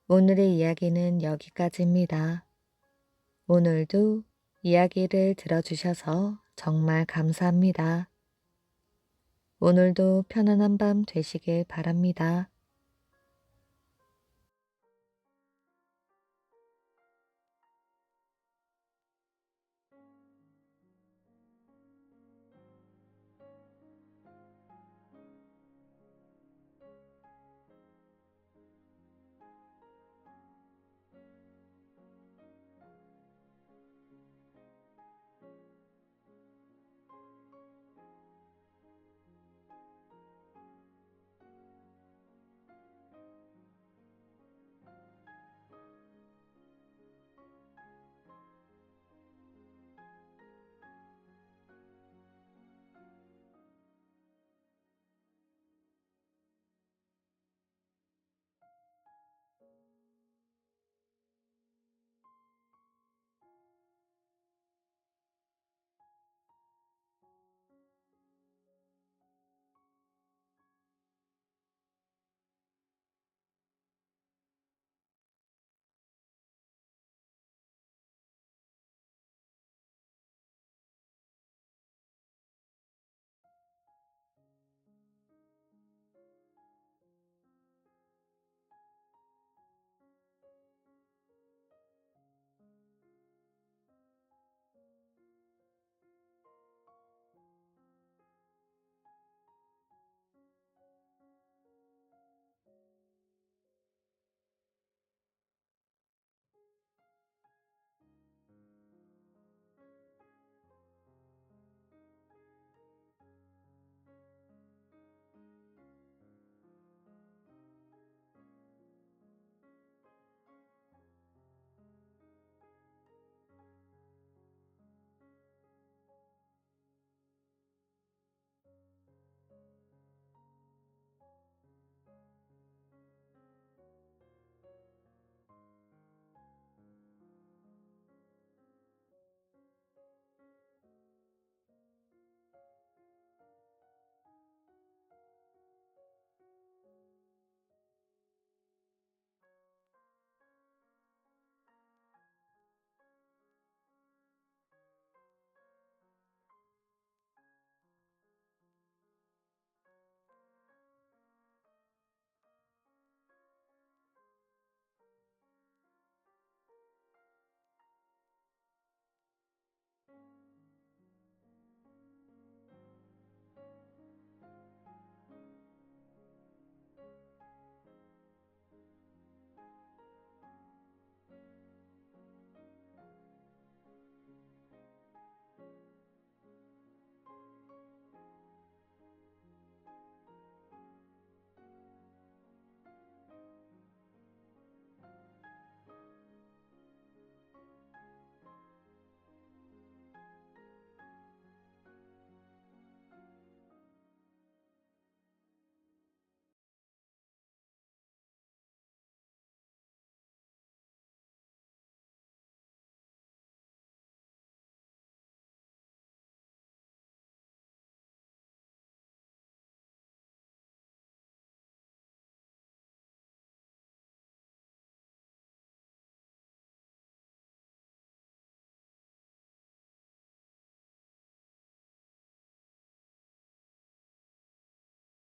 오늘의 이야기는 여기까지입니다. 오늘도 이야기를 들어주셔서 정말 감사합니다. 오늘도 편안한 밤 되시길 바랍니다.